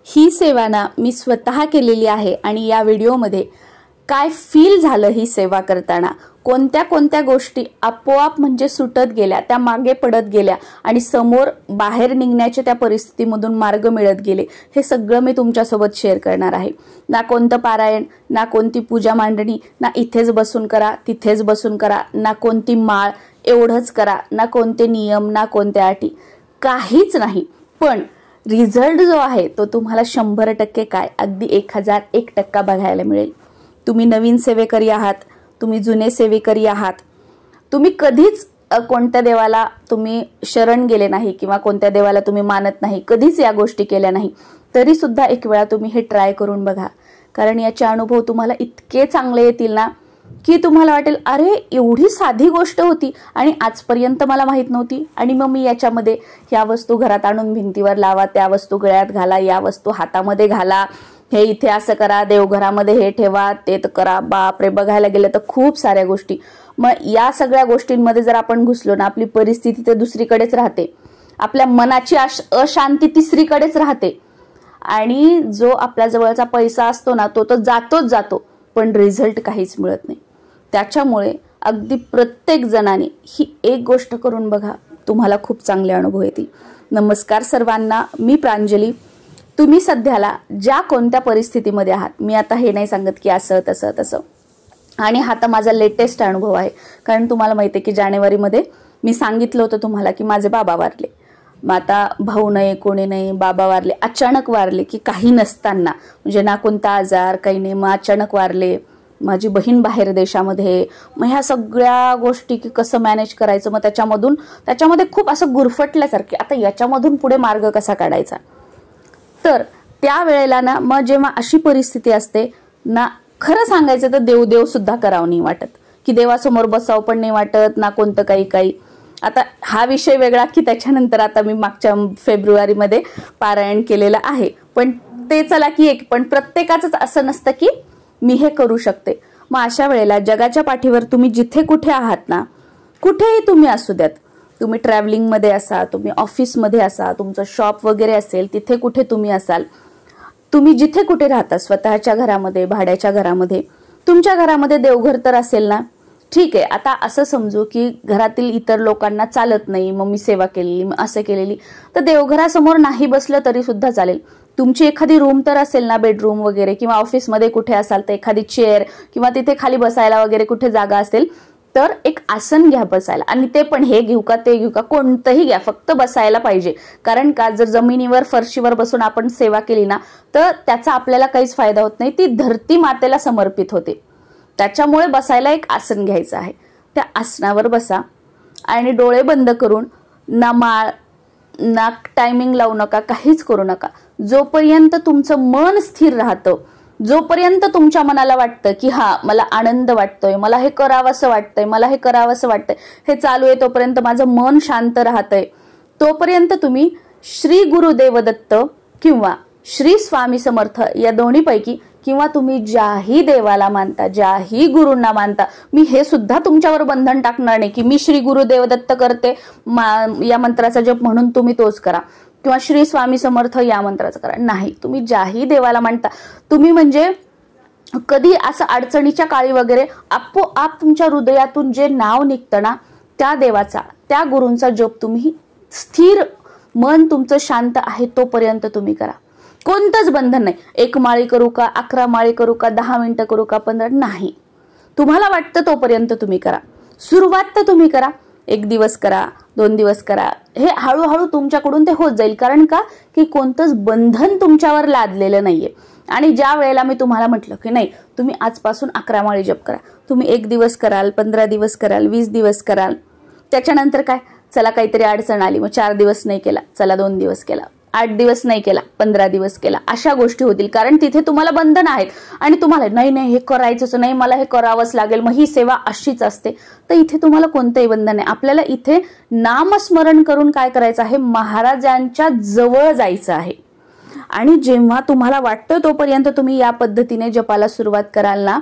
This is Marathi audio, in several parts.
ही सेवा ना मी स्वतः केलेली आहे आणि या व्हिडिओमध्ये काय फील झालं ही सेवा करताना, कोणत्या कोणत्या गोष्टी आपोआप म्हणजे सुटत गेल्या, त्या मागे पडत गेल्या आणि समोर बाहेर निघण्याच्या त्या परिस्थितीमधून मार्ग मिळत गेले, हे सगळं मी तुमच्यासोबत शेअर करणार आहे। ना कोणतं पारायण, ना कोणती पूजा मांडणी, ना इथेच बसून करा तिथेच बसून करा, ना कोणती माळ, एवढंच करा, ना कोणते नियम, ना कोणत्या अटी, काहीच नाही। पण रिझल्ट जो आहे तो तुम्हाला 100% काय, अगदी 1001% बघायला मिळेल। तुम्ही नवीन सेवेकरी आहात, तुम्ही जुने सेवेकरी आहात, तुम्ही कधीच कोणत्या देवाला तुम्ही शरण गेले नाही किंवा कोणत्या देवाला तुम्ही मानत नाही, कधीच या गोष्टी केल्या नाही, तरी सुद्धा एक वेळा तुम्ही हे ट्राय करून बघा। कारण याचे अनुभव तुम्हाला इतके चांगले येतील ना की तुम्हाला वाटेल अरे एवढी साधी गोष्ट होती आणि आजपर्यंत मला माहित नव्हती, आणि मग मी याच्यामध्ये ह्या वस्तू घरात आणून भिंतीवर लावा, त्या वस्तू गळ्यात घाला, या वस्तू हातामध्ये घाला, हे इथे असं करा, देवघरामध्ये हे ठेवा, ते करा। बापरे, बघायला गेलं तर खूप साऱ्या गोष्टी। मग या सगळ्या गोष्टींमध्ये जर आपण घुसलो ना, आपली परिस्थिती तर दुसरीकडेच राहते, आपल्या मनाची अशांती तिसरीकडेच राहते, आणि जो आपल्या जवळचा पैसा असतो ना तो तर जातोच जातो, पण रिझल्ट काहीच मिळत नाही। त्याच्यामुळे अगदी प्रत्येक जणाने ही एक गोष्ट करून बघा, तुम्हाला खूप चांगले अनुभव येतील। नमस्कार सर्वांना, मी प्रांजली। तुम्ही सध्याला ज्या कोणत्या परिस्थितीमध्ये आहात, मी आता हे नाही सांगत की असं तसं तसं, आणि हा तर माझा लेटेस्ट अनुभव आहे। कारण तुम्हाला माहिती आहे की जानेवारीमध्ये मी सांगितलं होतं तुम्हाला की माझे बाबा वारले। मग आता भाऊ नाही, कोणी नाही, बाबा वारले, अचानक वारले की काही नसताना, म्हणजे ना कोणता आजार काही नाही, मग अचानक वारले। माझी बहीण बाहेर देशामध्ये, मग ह्या सगळ्या गोष्टी की कसं मॅनेज करायचं, मग त्याच्यामध्ये खूप असं गुरफटल्यासारखे, आता याच्यामधून पुढे मार्ग कसा काढायचा। तर त्या वेळेला ना मग जेव्हा अशी परिस्थिती असते ना, खरं सांगायचं तर देव सुद्धा करावं नाही वाटत, की देवासमोर बसावं पण नाही वाटत, ना कोणतं काही। आता हा विषय वेगळा की त्याच्यानंतर आता मी मागच्या फेब्रुवारीमध्ये पारायण केलेलं आहे, पण ते चला की एक, पण प्रत्येकाचंच असं नसतं की मी हे करू शकते। मग अशा वेळेला जगाच्या पाठीवर तुम्ही जिथे कुठे आहात ना, कुठेही तुम्ही असू द्यात, तुम्ही ट्रॅव्हलिंग मध्ये असा, तुम्ही ऑफिसमध्ये असा, तुमचं शॉप वगैरे असेल, तिथे कुठे तुम्ही असाल, तुम्ही जिथे कुठे राहता, स्वतःच्या घरामध्ये, भाड्याच्या घरामध्ये, तुमच्या घरामध्ये देवघर तर असेल ना, ठीक आहे। आता असं समजू की घरातील इतर लोकांना चालत नाही, मग मी सेवा केलेली, मग असं केलेली, तर देवघरासमोर नाही बसलं तरी सुद्धा चालेल। तुमची एखादी रूम तर असेल ना, बेडरूम वगैरे, किंवा ऑफिसमध्ये कुठे असाल तर एखादी चेअर किंवा तिथे खाली बसायला वगैरे कुठे जागा असेल तर एक आसन घ्या बसायला, आणि ते पण हे घेऊ का ते घेऊ का, कोणतंही घ्या, फक्त बसायला पाहिजे। कारण का, जर जमिनीवर फरशीवर बसून आपण सेवा केली ना तर त्याचा आपल्याला काहीच फायदा होत नाही, ती धरती मातेला समर्पित होते। त्याच्यामुळे बसायला एक आसन घ्यायचं आहे, त्या आसनावर बसा आणि डोळे बंद करून, ना माळ ना टायमिंग लावू नका, काहीच करू नका। जोपर्यंत तुमचं मन स्थिर राहतं, जोपर्यंत तुमच्या मनाला वाटतं की हा मला आनंद वाटतोय, मला हे करावंसं वाटतंय, मला हे करावंसं वाटतंय, हे चालू आहे, तोपर्यंत माझं मन शांत राहतंय, तोपर्यंत तुम्ही श्री गुरुदेव दत्त किंवा श्री स्वामी समर्थ या दोन्हीपैकी, किंवा तुम्ही ज्याही देवाला मानता, ज्याही गुरूंना मानता, मी हे सुद्धा तुमच्यावर बंधन टाकणार नाही की मी श्री गुरुदेव दत्त करते या मंत्राचा जप म्हणून तुम्ही तोच करा, किंवा श्री स्वामी समर्थ या मंत्राचा करा, नाही। तुम्ही ज्याही देवाला मानता, तुम्ही म्हणजे कधी असं अडचणीच्या काळी वगैरे आपोआप तुमच्या हृदयातून जे नाव निघतं ना, त्या देवाचा, त्या गुरूंचा जप तुम्ही स्थिर, मन तुमचं शांत आहे तोपर्यंत तुम्ही करा। कोणतंच बंधन नाही, 1 माळी करू का, 11 माळी करू का, 10 मिनिटं करू का, 15, नाही। तुम्हाला वाटतं तोपर्यंत तुम्ही करा। सुरुवात तर तुम्ही करा, 1 दिवस करा, 2 दिवस करा, हे हळूहळू तुमच्याकडून ते होत जाईल। कारण का, की कोणतंच बंधन तुमच्यावर लादलेलं नाहीये। आणि ज्या वेळेला मी तुम्हाला म्हटलं की नाही तुम्ही आजपासून 11 माळी जप करा, तुम्ही 1 दिवस कराल, 15 दिवस कराल, 20 दिवस कराल, त्याच्यानंतर काय, चला काहीतरी अडचण आली, मग 4 दिवस नाही केला, चला 2 दिवस केला, 8 दिवस नाही केला, 15 दिवस केला, अशा गोष्टी होतील। कारण तिथे तुम्हाला बंधन आहेत आणि तुम्हाला नाही हे करायचंच नाही, मला हे करावंच लागेल, मग ही सेवा अशीच असते, तर इथे तुम्हाला कोणतंही बंधन नाही। आपल्याला इथे नामस्मरण करून काय करायचं आहे, महाराजांच्या जवळ जायचं आहे। आणि जेव्हा तुम्हाला वाटतं तोपर्यंत तुम्ही या पद्धतीने जपाला सुरुवात कराल ना,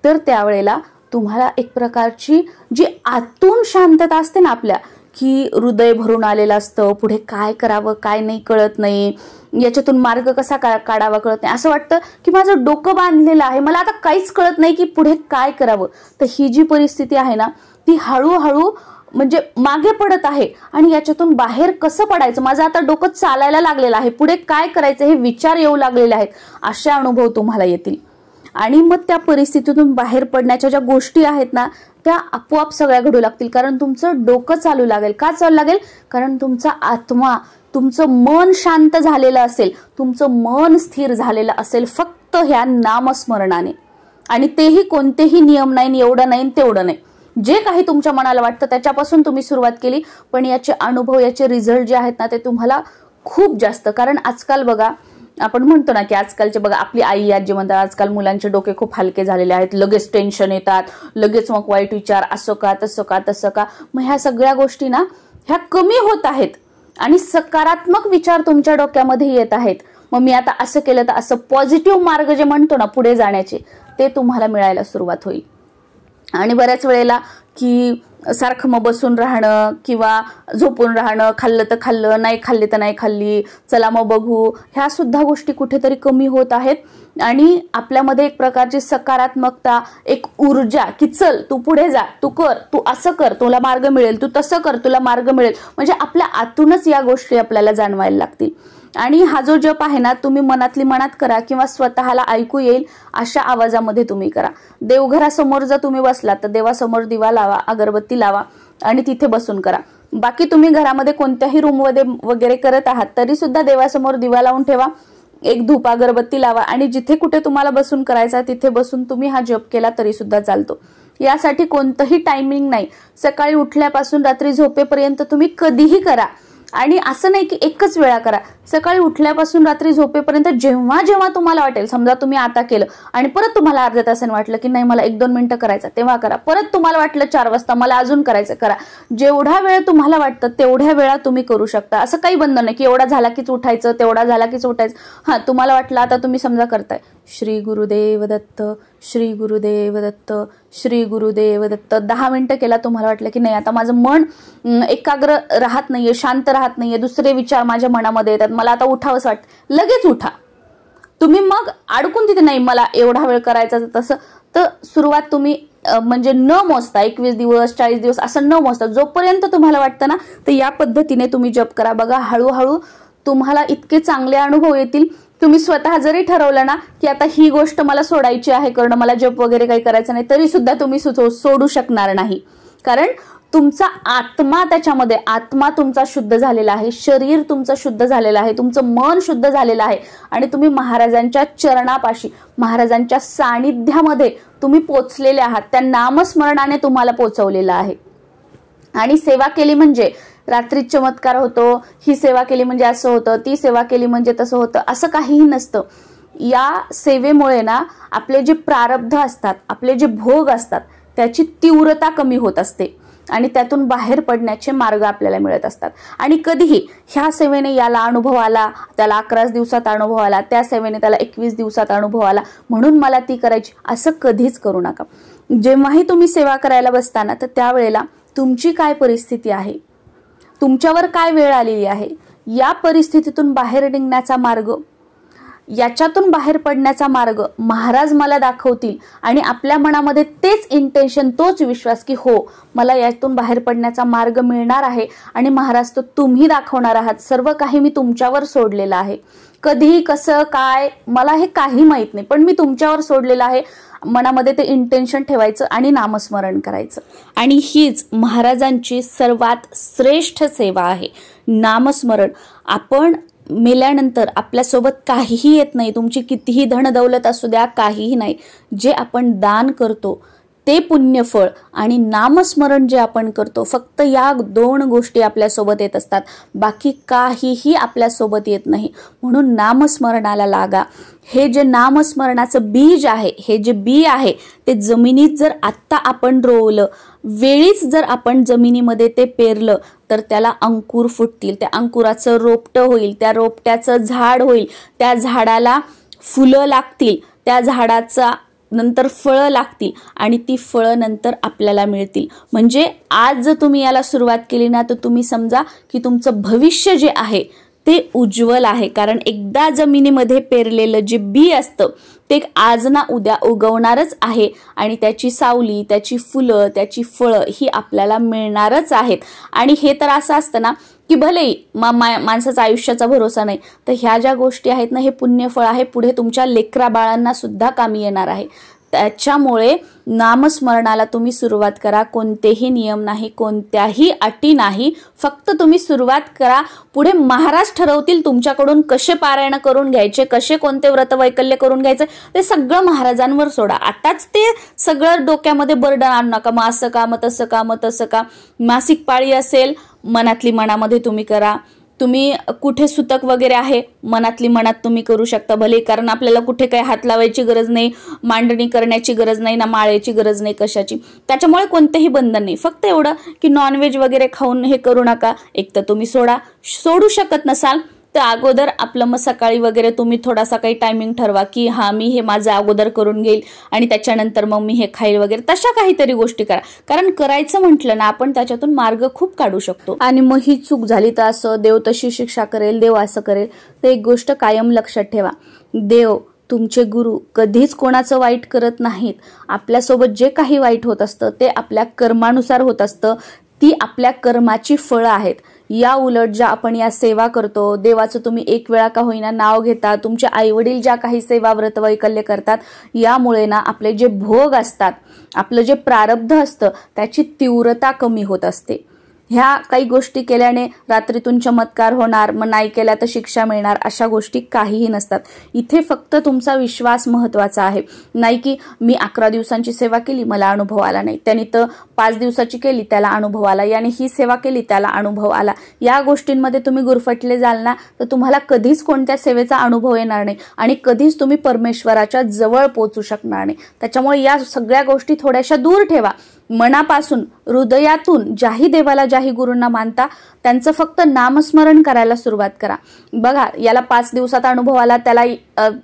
तर त्यावेळेला तुम्हाला एक प्रकारची जी आतून शांतता असते ना आपल्या, की हृदय भरून आलेलं असतं, पुढे काय करावं काय नाही कळत नाही, याच्यातून मार्ग कसा काढावा कळत नाही, असं वाटतं की माझं डोकं बांधलेलं आहे, मला आता काहीच कळत नाही की पुढे काय करावं. तर ही जी परिस्थिती आहे ना ती हळूहळू म्हणजे मागे पडत आहे आणि याच्यातून बाहेर कसं पडायचं, माझं आता डोकं चालायला लागलेलं आहे, पुढे काय करायचं हे विचार येऊ लागलेले आहेत, असे अनुभव तुम्हाला येतील. आणि मग त्या परिस्थितीतून बाहेर पडण्याच्या ज्या गोष्टी आहेत ना त्या आपोआप सगळ्या घडू लागतील. कारण तुमचं डोकं चालू लागेल. का चालू लागेल? कारण तुमचा आत्मा, तुमचं मन शांत झालेलं असेल, तुमचं मन स्थिर झालेलं असेल फक्त ह्या नामस्मरणाने. आणि तेही कोणतेही नियम नाही, एवढं नाही तेवढं नाही, जे काही तुमच्या मनाला वाटतं त्याच्यापासून तुम्ही सुरुवात केली. पण याचे अनुभव, याचे रिझल्ट जे आहेत ना ते तुम्हाला खूप जास्त. कारण आजकाल बघा आपण म्हणतो ना की आजकालचे बघा आपली आई आजी म्हणतात आजकाल मुलांचे डोके खूप हलके झालेले आहेत, लगेच टेन्शन येतात, लगेच मग वाईट विचार, असं का तसं का तसं का. मग ह्या सगळ्या गोष्टी ना ह्या कमी होत आहेत आणि सकारात्मक विचार तुमच्या डोक्यामध्ये येत आहेत. मग मी आता असं केलं तर असं पॉझिटिव्ह मार्ग जे म्हणतो ना पुढे जाण्याचे ते तुम्हाला मिळायला सुरुवात होईल. आणि बऱ्याच वेळेला की सारखं मग बसून राहणं किंवा झोपून राहणं, खाल्लं तर खाल्लं, नाही खाल्ली तर नाही खाल्ली, चला मग बघू, ह्या सुद्धा गोष्टी कुठेतरी कमी होत आहेत. आणि आपल्यामध्ये एक प्रकारची सकारात्मकता, एक ऊर्जा की चल तू पुढे जा, तू कर, तू असं कर तुला मार्ग मिळेल, तू तसं कर तुला मार्ग मिळेल, म्हणजे आपल्या आतूनच या गोष्टी आपल्याला जाणवायला लागतील. आणि हा जो जप आहे ना तुम्ही मनातली मनात करा किंवा स्वतःला ऐकू येईल अशा आवाजामध्ये तुम्ही करा. देवघरासमोर जर तुम्ही बसलात तर देवासमोर दिवा लावा, अगरबत्ती लावा आणि तिथे बसून करा. बाकी तुम्ही घरामध्ये कोणत्याही रूममध्ये वगैरे करत आहात तरी सुद्धा देवासमोर दिवा लावून ठेवा, एक धूप अगरबत्ती लावा आणि जिथे कुठे तुम्हाला बसून करायचा तिथे बसून तुम्ही हा जप केला तरी सुद्धा चालतो. यासाठी कोणतंही टायमिंग नाही, सकाळी उठल्यापासून रात्री झोपेपर्यंत तुम्ही कधीही करा. आणि असं नाही की एकच वेळा करा, सकाळी उठल्यापासून रात्री झोपेपर्यंत जेव्हा जेव्हा तुम्हाला वाटेल. समजा तुम्ही आता केलं आणि परत तुम्हाला अर्ध्या तासाने वाटलं की नाही मला 1-2 मिनिटं करायचं तेव्हा करा, परत तुम्हाला वाटलं 4 वाजता मला अजून करायचं करा. जेवढा वेळ तुम्हाला वाटतं तेवढ्या वेळा तुम्ही करू शकता. असं काही बंधन नाही की एवढा झाला कीच उठायचं, तेवढा झाला कीच उठायचं. हां तुम्हाला वाटलं आता तुम्ही समजा करताय श्री गुरुदेव दत्त, श्री गुरुदेव दत्त, श्री गुरुदेव दत्त, 10 मिनिटं केला, तुम्हाला वाटलं की नाही आता माझं मन एकाग्र राहत नाहीये, शांत राहत नाहीये, दुसरे विचार माझ्या मनामध्ये येतात, मला आता उठावंसं वाटतं, लगेच उठा. तुम्ही मग अडकून तिथे नाही मला एवढा वेळ करायचा तसं. तर सुरुवात तुम्ही म्हणजे न मोजता 21 दिवस 40 दिवस असं न मोजता जोपर्यंत तुम्हाला वाटतं ना तर या पद्धतीने तुम्ही जप करा. बघा हळूहळू तुम्हाला इतके चांगले अनुभव येतील. तुम्ही स्वतः जरी ठरवलं ना की आता ही गोष्ट मला सोडायची आहे करणं, मला जप वगैरे काही करायचं नाही, तरी सुद्धा तुम्ही सोडू शकणार नाही. कारण तुमचा आत्मा त्याच्यामध्ये, आत्मा तुमचा शुद्ध झालेला आहे, शरीर तुमचं शुद्ध झालेलं आहे, तुमचं मन शुद्ध झालेलं आहे आणि तुम्ही महाराजांच्या चरणापाशी, महाराजांच्या सानिध्यामध्ये तुम्ही पोचलेले आहात. त्या नामस्मरणाने तुम्हाला पोचवलेलं आहे. आणि सेवा केली म्हणजे रात्री चमत्कार होतो, ही सेवा केली म्हणजे असं होतं, ती सेवा केली म्हणजे तसं होतं, असं काहीही नसतं. या सेवेमुळे ना आपले जे प्रारब्ध असतात, आपले जे भोग असतात त्याची तीव्रता कमी होत असते आणि त्यातून बाहेर पडण्याचे मार्ग आपल्याला मिळत असतात. आणि कधीही ह्या सेवेने याला अनुभव आला, त्याला 11 दिवसात अनुभव आला, त्या सेवेने त्याला 21 दिवसात अनुभव आला म्हणून मला ती करायची, असं कधीच करू नका. जेव्हाही तुम्ही सेवा करायला बसताना तर त्यावेळेला तुमची काय परिस्थिती आहे, तुमच्यावर काय वेळ आलेली आहे, या परिस्थितीतून बाहेर निघण्याचा मार्ग, याच्यातून बाहेर पडण्याचा मार्ग महाराज मला दाखवतील. आणि आपल्या मनामध्ये तेच इंटेन्शन, तोच विश्वास की हो मला यातून बाहेर पडण्याचा मार्ग मिळणार आहे आणि महाराज तो तुम्ही दाखवणार आहात, सर्व काही मी तुमच्यावर सोडलेलं आहे, कधी कसं काय मला हे काही माहित नाही पण मी तुमच्यावर सोडलेलं आहे. मनामध्ये ते इंटेन्शन ठेवायचं आणि नामस्मरण करायचं. आणि हीच महाराजांची सर्वात श्रेष्ठ सेवा आहे, नामस्मरण. आपण मेल्यानंतर आपल्यासोबत काहीही येत नाही, तुमची कितीही धनदौलत असू द्या, काहीही नाही. जे आपण दान करतो ते पुण्यफळ आणि नामस्मरण जे आपण करतो, फक्त या 2 गोष्टी आपल्यासोबत येत असतात, बाकी काहीही आपल्यासोबत येत नाही. म्हणून नामस्मरणाला लागा. हे जे नामस्मरणाचं बीज आहे, हे जे बी आहे ते जमिनीत जर आत्ता आपण रोवलं, वेळीच जर आपण जमिनीमध्ये ते पेरलं तर त्याला अंकुर फुटतील, त्या अंकुराचं रोपटं होईल, त्या रोपट्याचं झाड होईल, त्या झाडाला फुलं लागतील, त्या झाडाचा नंतर फळं लागतील आणि ती फळं नंतर आपल्याला मिळतील. म्हणजे आज जर तुम्ही याला सुरुवात केली ना तर तुम्ही समजा की तुमचं भविष्य जे आहे ते उज्ज्वल आहे. कारण एकदा जमिनीमध्ये पेरलेलं जे बी असतं ते आज ना उद्या उगवणारच आहे आणि त्याची सावली, त्याची फुलं, त्याची फळं ही आपल्याला मिळणारच आहेत. आणि हे तर असं असतं ना की भलेही माणसाचा आयुष्याचा भरोसा नाही, तर ह्या ज्या गोष्टी आहेत ना हे पुण्यफळ आहे, पुढे तुमच्या लेकरा बाळांना सुद्धा कामी येणार आहे. त्याच्यामुळे नामस्मरणाला तुम्ही सुरुवात करा. कोणतेही नियम नाही, कोणत्याही अटी नाही, फक्त तुम्ही सुरुवात करा. पुढे महाराज ठरवतील तुमच्याकडून कसे पारायण करून घ्यायचे, कसे कोणते व्रत वैकल्य करून घ्यायचे, ते सगळं महाराजांवर सोडा. आताच ते सगळं डोक्यामध्ये बर्डन आणू नका. मग असं का, मग तसं का, मग तसं का. मासिक पाळी असेल, मनातली मनामध्ये तुम्ही करा. तुम्ही कुठे सुतक वगैरे आहे, मनातली मनात तुम्ही करू शकता भले, कारण आपल्याला कुठे काही हात लावायची गरज नाही, मांडणी करण्याची गरज नाही ना, माळ्याची गरज नाही कशाची. त्याच्यामुळे कोणतेही बंधन नाही. फक्त एवढं की नॉनव्हेज वगैरे खाऊन हे करू नका. एक तर तुम्ही सोडू शकत नसाल तर अगोदर आपलं मग सकाळी वगैरे तुम्ही थोडासा काही टायमिंग ठरवा की हां मी हे माझं अगोदर करून घेईल आणि त्याच्यानंतर मग मी हे खाईल वगैरे. तशा काहीतरी गोष्टी करा. कारण करायचं म्हटलं ना आपण त्याच्यातून मार्ग खूप काढू शकतो. आणि मग ही चूक झाली तर असं देव तशी शिक्षा करेल, देव असं करेल. तर एक गोष्ट कायम लक्षात ठेवा, देव तुमचे गुरु कधीच कोणाचं वाईट करत नाहीत. आपल्यासोबत जे काही वाईट होत असतं ते आपल्या कर्मानुसार होत असतं. ती आपल्या कर्माची फळं आहेत. या उलट ज्या आपण या सेवा करतो, देवाचं तुम्ही एक वेळा का होईना नाव घेता, तुमचे आईवडील ज्या काही सेवा व्रत वैकल्य करतात, यामुळे ना आपले जे भोग असतात, आपलं जे प्रारब्ध असतं त्याची तीव्रता कमी होत असते. ह्या काही गोष्टी केल्याने रात्रीतून चमत्कार होणार, मग नाही केल्या तर शिक्षा मिळणार, अशा गोष्टी काहीही नसतात. इथे फक्त तुमचा विश्वास महत्वाचा आहे. नाही की मी 11 दिवसांची सेवा केली मला अनुभव आला नाही, त्यांनी तर 5 दिवसाची केली त्याला अनुभव आला, याने ही सेवा केली त्याला अनुभव आला. या गोष्टींमध्ये तुम्ही गुरफटले जाल ना तर तुम्हाला कधीच कोणत्या सेवेचा अनुभव येणार नाही आणि कधीच तुम्ही परमेश्वराच्या जवळ पोहोचू शकणार नाही. त्याच्यामुळे या सगळ्या गोष्टी थोड्याशा दूर ठेवा. मनापासून, हृदयातून ज्याही देवाला, ज्याही गुरूंना मानता त्यांचं फक्त नामस्मरण करायला सुरुवात करा. बघा, याला 5 दिवसात अनुभव आला, त्याला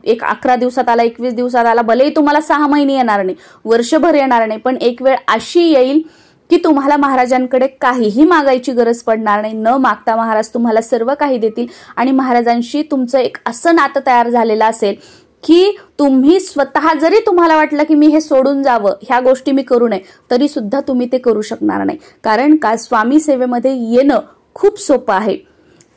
11 दिवसात आला, 21 दिवसात आला. भलेही तुम्हाला 6 महिने येणार नाही, वर्षभर येणार नाही, पण एक वेळ अशी येईल की तुम्हाला महाराजांकडे काहीही मागायची गरज पडणार नाही. न मागता महाराज तुम्हाला सर्व काही देतील आणि महाराजांशी तुमचं एक असं नातं तयार झालेलं असेल की तुम्ही स्वतः जरी तुम्हाला वाटलं की मी हे सोडून जावं, ह्या गोष्टी मी करू नये, तरी सुद्धा तुम्ही ते करू शकणार नाही. कारण का, स्वामी सेवेमध्ये येणं खूप सोपं आहे,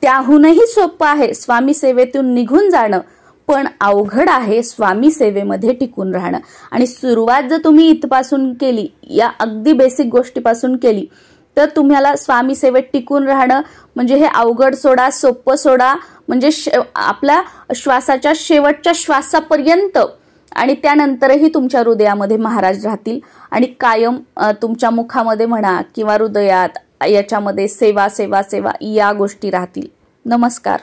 त्याहूनही सोपं आहे स्वामी सेवेतून निघून जाणं, पण अवघड आहे स्वामी सेवेमध्ये टिकून राहणं. आणि सुरुवात जर तुम्ही इथपासून केली, या अगदी बेसिक गोष्टीपासून केली, तर तुम्हाला स्वामी सेवेत टिकून राहणं म्हणजे हे अवघड सोडा, सोपं सोडा, म्हणजे आपल्या श्वासाच्या शेवटच्या श्वासापर्यंत आणि त्यानंतरही तुमच्या हृदयामध्ये महाराज राहतील आणि कायम तुमच्या मुखामध्ये म्हणा किंवा हृदयात याच्यामध्ये सेवा सेवा सेवा या गोष्टी राहतील. नमस्कार.